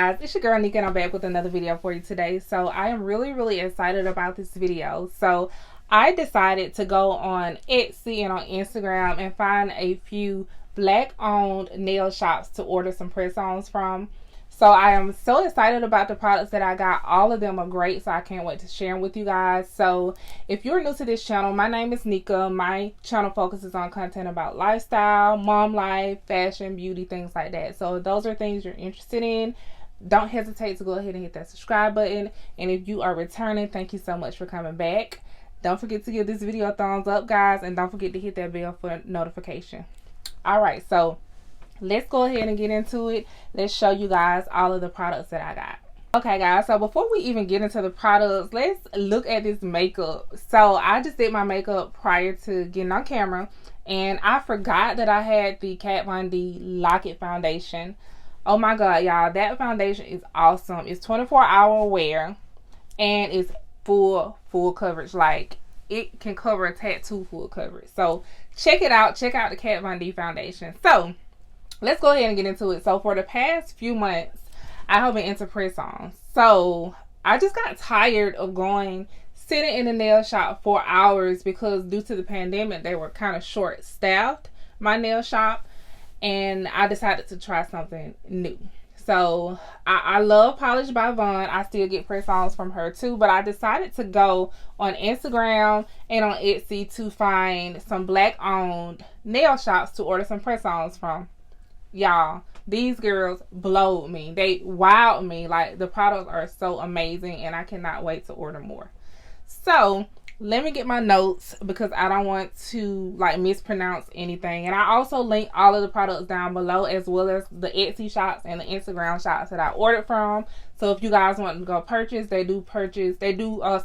guys, it's your girl Nika and I'm back with another video for you today. So I am really excited about this video. So I decided to go on Etsy and on Instagram and find a few black owned nail shops to order some press-ons from. So I am so excited about the products that I got. All of them are great, so I can't wait to share them with you guys. So if you're new to this channel, my name is Nika. My channel focuses on content about lifestyle, mom life, fashion, beauty, things like that. So if those are things you're interested in, don't hesitate to go ahead and hit that subscribe button. And if you are returning, thank you so much for coming back. Don't forget to give this video a thumbs up, guys, and don't forget to hit that bell for notification. Alright, so let's go ahead and get into it. Let's show you guys all of the products that I got. Okay guys, so before we even get into the products, let's look at this makeup. So I just did my makeup prior to getting on camera, and I forgot that I had the Kat Von D Lock It foundation. Oh my god, y'all, that foundation is awesome. It's 24-hour wear and it's full coverage. Like, it can cover a tattoo full coverage. So check it out. Check out the Kat Von D foundation. So let's go ahead and get into it. So for the past few months, I have been into press-ons. So I just got tired of sitting in the nail shop for hours because due to the pandemic, they were kind of short-staffed, my nail shop. And I decided to try something new. So I love Polish by Vaughn. I still get press-ons from her too. But I decided to go on Instagram and on Etsy to find some black-owned nail shops to order some press-ons from. Y'all, these girls blowed me. They wowed me. Like, the products are so amazing and I cannot wait to order more. So let me get my notes because I don't want to like mispronounce anything. And I also link all of the products down below, as well as the Etsy shops and the Instagram shops that I ordered from. So if you guys want to go purchase, they do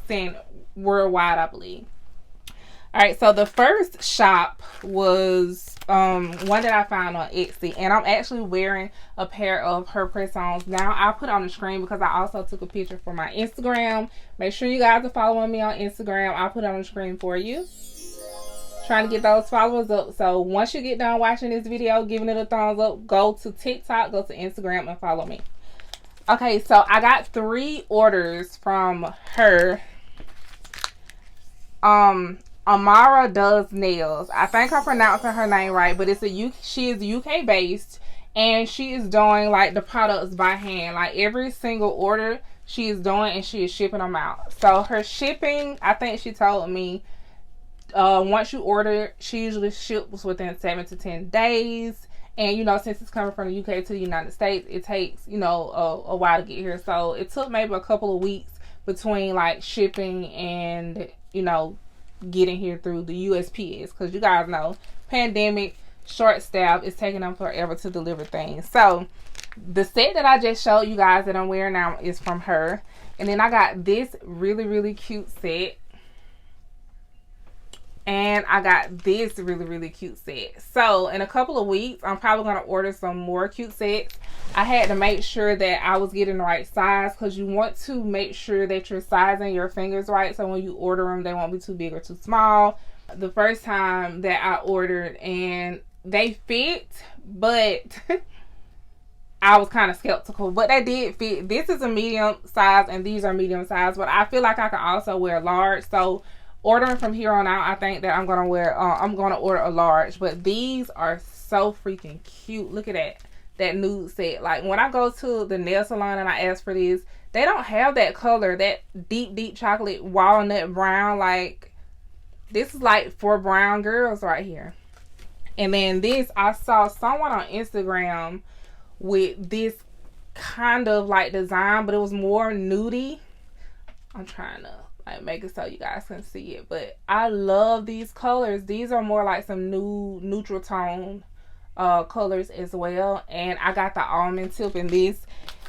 send worldwide, I believe. Alright, so the first shop was one that I found on Etsy, and I'm actually wearing a pair of her press-ons now. I'll put it on the screen because I also took a picture for my Instagram. Make sure you guys are following me on Instagram. I'll put it on the screen for you. Trying to get those followers up. So once you get done watching this video, giving it a thumbs up, go to TikTok, go to Instagram, and follow me. Okay, so I got 3 orders from her. Amara Does Nails. I think I'm pronouncing her name right, but she is UK based, and she is doing like the products by hand. Like, every single order she is doing, and she is shipping them out. So her shipping, I think she told me, once you order, she usually ships within 7 to 10 days. And you know, since it's coming from the UK to the United States, it takes, you know, a while to get here. So it took maybe a couple of weeks between like shipping and, you know, getting here through the USPS, because you guys know, pandemic, short staff, is taking them forever to deliver things. So the set that I just showed you guys that I'm wearing now is from her. And then I got this really cute set, and I got this really cute set. So in a couple of weeks, I'm probably going to order some more cute sets. I had to make sure that I was getting the right size, because you want to make sure that you're sizing your fingers right, so when you order them, they won't be too big or too small. The first time that I ordered, and they fit, but I was kind of skeptical, but they did fit. This is a medium size and these are medium size, but I feel like I can also wear large. So ordering from here on out, I think that I'm gonna order a large. But these are so freaking cute. Look at that nude set. Like, when I go to the nail salon and I ask for this, they don't have that color, that deep chocolate walnut brown. Like, this is like for brown girls right here. And then this, I saw someone on Instagram with this kind of like design, but it was more nudie. I'm trying to like make it so you guys can see it, but I love these colors. These are more like some new neutral tone colors as well. And I got the almond tip in these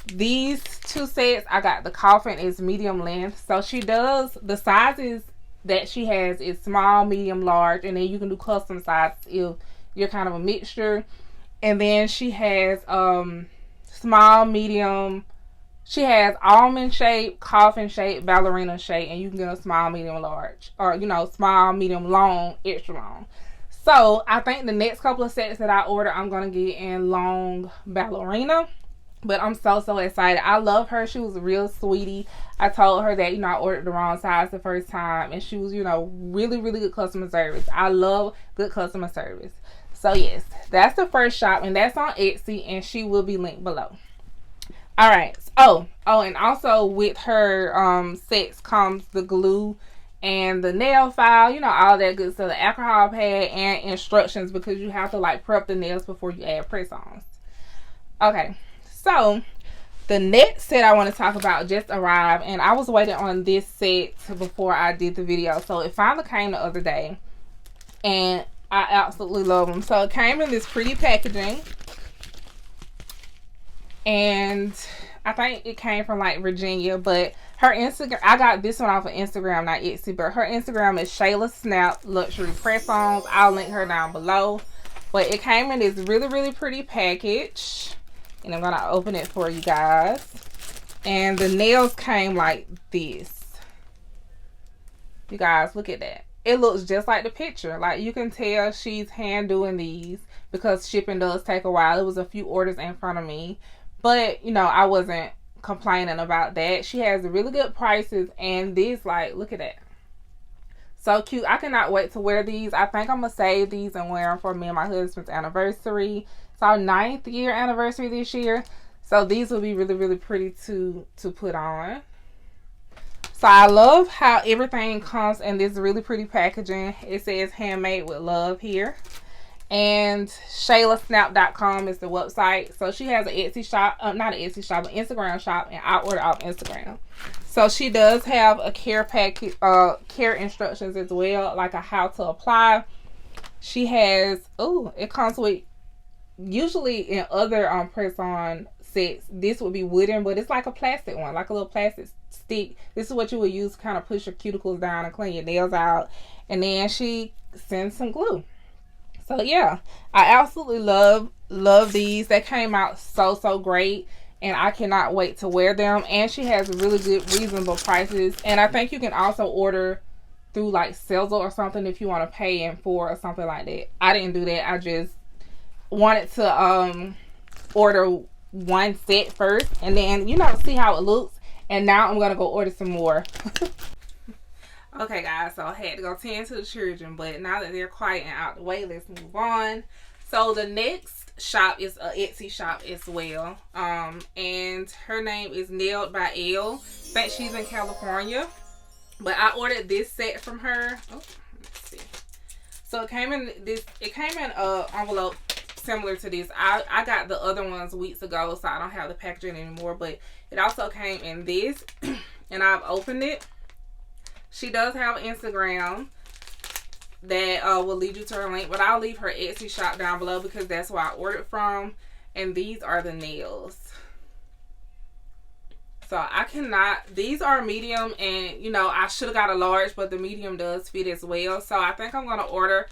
2 sets. I got the coffin is medium length. So she does, the sizes that she has is small, medium, large, and then you can do custom size if you're kind of a mixture. And then she has small, medium, she has almond shape, coffin shape, ballerina shape, and you can get a small, medium, large, or, you know, small, medium, long, extra long. So I think the next couple of sets that I order, I'm going to get in long ballerina. But I'm so excited. I love her. She was a real sweetie. I told her that, you know, I ordered the wrong size the first time, and she was, you know, really good customer service. I love good customer service. So yes, that's the first shop, and that's on Etsy, and she will be linked below. All right. Oh, and also with her sets comes the glue and the nail file, you know, all that good stuff, the alcohol pad, and instructions, because you have to like prep the nails before you add press-ons. Okay, so the next set I want to talk about just arrived, and I was waiting on this set before I did the video. So it finally came the other day, and I absolutely love them. So it came in this pretty packaging, and I think it came from like Virginia, but her Instagram, I got this one off of Instagram, not Etsy, but her Instagram is Shayla Snap Luxury Press-Ons. I'll link her down below. But it came in this really pretty package, and I'm gonna open it for you guys. And the nails came like this. You guys, look at that. It looks just like the picture. Like, you can tell she's hand doing these, because shipping does take a while. It was a few orders in front of me, but you know, I wasn't complaining about that. She has really good prices, and these, like, look at that. So cute. I cannot wait to wear these. I think I'm gonna save these and wear them for me and my husband's anniversary. It's our 9th year anniversary this year, so these will be really pretty to put on. So I love how everything comes in this really pretty packaging. It says handmade with love here. And ShaylaSnap.com is the website. So she has an Etsy shop, not an Etsy shop, an Instagram shop, and I order off Instagram. So she does have a care package, care instructions as well, like a how to apply. She has, oh, it comes with, usually in other press-on sets, this would be wooden, but it's like a plastic one, like a little plastic stick. This is what you would use to kind of push your cuticles down and clean your nails out. And then she sends some glue. So yeah, I absolutely love these. They came out so great, and I cannot wait to wear them. And she has really good, reasonable prices. And I think you can also order through like Sezzle or something if you want to pay in full or something like that. I didn't do that. I just wanted to order one set first, and then, you know, see how it looks. And now I'm gonna go order some more. Okay guys, so I had to go tend to the children, but now that they're quiet and out the way, let's move on. So the next shop is a Etsy shop as well, and her name is Nailed by Elle. I think she's in California, but I ordered this set from her. Oh, let's see. So it came in this, it came in a envelope similar to this. I got the other ones weeks ago, so I don't have the packaging anymore, but it also came in this, and I've opened it. She does have an Instagram that will lead you to her link, but I'll leave her Etsy shop down below because that's where I ordered from. And these are the nails. So I cannot, these are medium, and you know, I should have got a large, but the medium does fit as well. So I think I'm going to order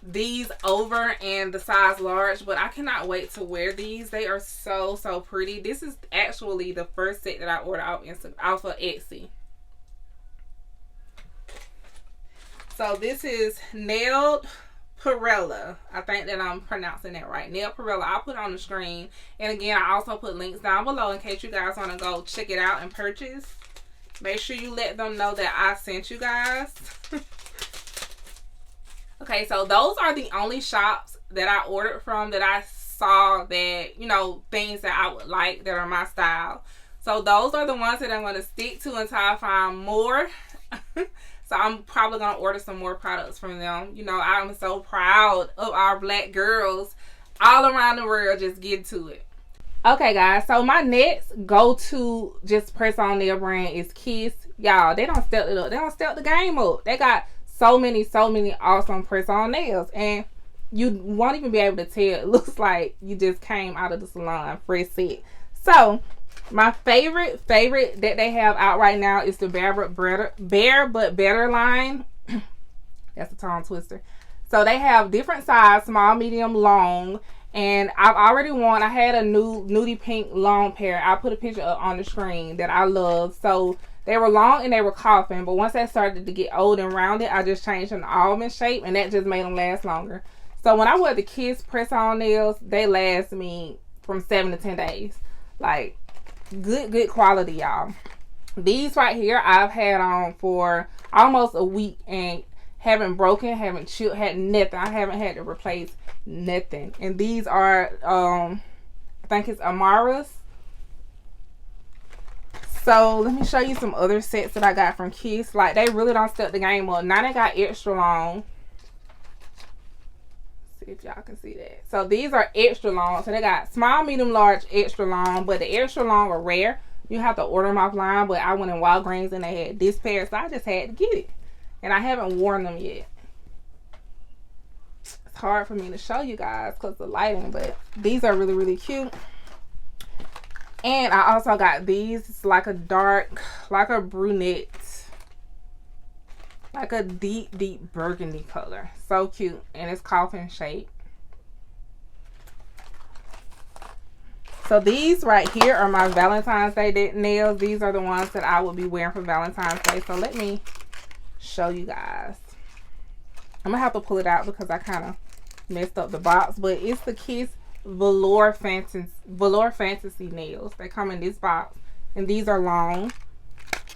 these over in the size large, but I cannot wait to wear these. They are so pretty. This is actually the first set that I ordered off of Etsy. So this is Nailed Perella. I think that I'm pronouncing that right. Nailed Perella. I'll put it on the screen. And again, I also put links down below in case you guys want to go check it out and purchase. Make sure you let them know that I sent you guys. Okay, so those are the only shops that I ordered from that I saw that, you know, things that I would like that are my style. So those are the ones that I'm going to stick to until I find more. So I'm probably going to order some more products from them. You know, I'm so proud of our black girls all around the world just get to it. Okay, guys. So my next go-to just press-on nail brand is Kiss. Y'all, they don't step it up. They don't step the game up. They got so many awesome press-on nails. And you won't even be able to tell. It looks like you just came out of the salon, fresh set. So my favorite that they have out right now is the Bare But Better line. That's a tongue twister. So they have different size, small, medium, long. And I've already worn, I had a new nudie pink long pair. I'll put a picture up on the screen that I love. So they were long and they were coughing. But once they started to get old and rounded, I just changed them to almond shape. And that just made them last longer. So when I wear the Kiss press-on nails, they last me from 7 to 10 days. Like, good quality, y'all. These right here I've had on for almost a week and haven't broken, haven't chilled, had nothing. I haven't had to replace nothing. And these are I think it's Amara's. So let me show you some other sets that I got from Kiss. Like, they really don't step the game up. Now they got extra long. See if y'all can see that. So these are extra long. So they got small, medium, large, extra long. But the extra long are rare. You have to order them offline. But I went in Walgreens and they had this pair. So I just had to get it. And I haven't worn them yet. It's hard for me to show you guys because of the lighting. But these are really, really cute. And I also got these. It's like a dark, like a brunette, like a deep burgundy color. So cute. And it's coffin shape. So these right here are my Valentine's Day nails. These are the ones that I will be wearing for Valentine's Day. So let me show you guys. I'm gonna have to pull it out because I kind of messed up the box. But it's the Kiss Velour Fantasy nails. They come in this box, and these are long,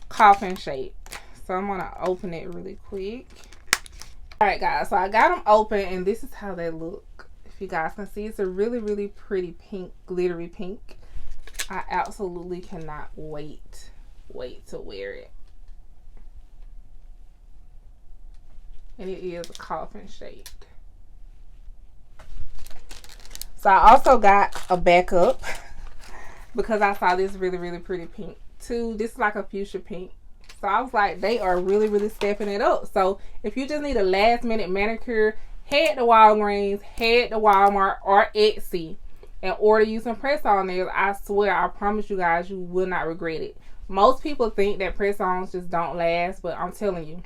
coffin shape. So I'm gonna open it really quick. All right, guys, so I got them open, and this is how they look. If you guys can see, it's a really pretty pink, glittery pink. I absolutely cannot wait to wear it. And it is a coffin shape. So I also got a backup because I saw this really pretty pink too. This is like a fuchsia pink. So I was like, they are really stepping it up. So if you just need a last minute manicure, head to Walgreens, head to Walmart or Etsy and order you some press-on nails. I swear, I promise you guys, you will not regret it. Most people think that press-ons just don't last, but I'm telling you,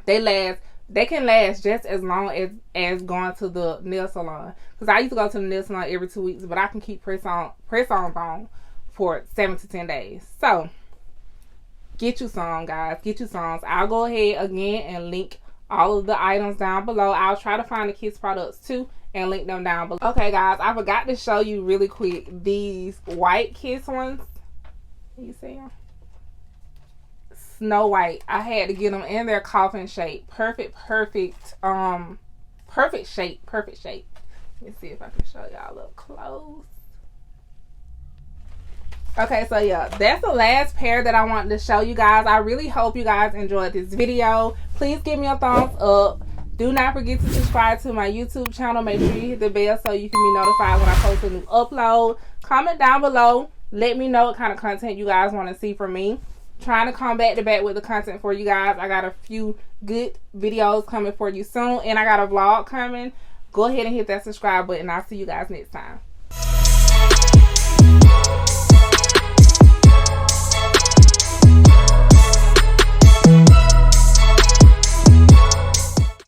they last. They can last just as long as going to the nail salon. Because I used to go to the nail salon every 2 weeks. But I can keep press-ons on for 7 to 10 days. So, get you some, guys. Get you some. I'll go ahead again and link all of the items down below. I'll try to find the Kiss products too and link them down below. Okay, guys. I forgot to show you really quick these white Kiss ones. You see them? Snow White. I had to get them in their coffin shape. Perfect shape. Let me see if I can show y'all up close. Okay, so yeah, that's the last pair that I wanted to show you guys. I really hope you guys enjoyed this video. Please give me a thumbs up. Do not forget to subscribe to my YouTube channel. Make sure you hit the bell so you can be notified when I post a new upload. Comment down below. Let me know what kind of content you guys want to see from me. Trying to come back to back with the content for you guys. I got a few good videos coming for you soon, and I got a vlog coming. Go ahead and hit that subscribe button. I'll see you guys next time.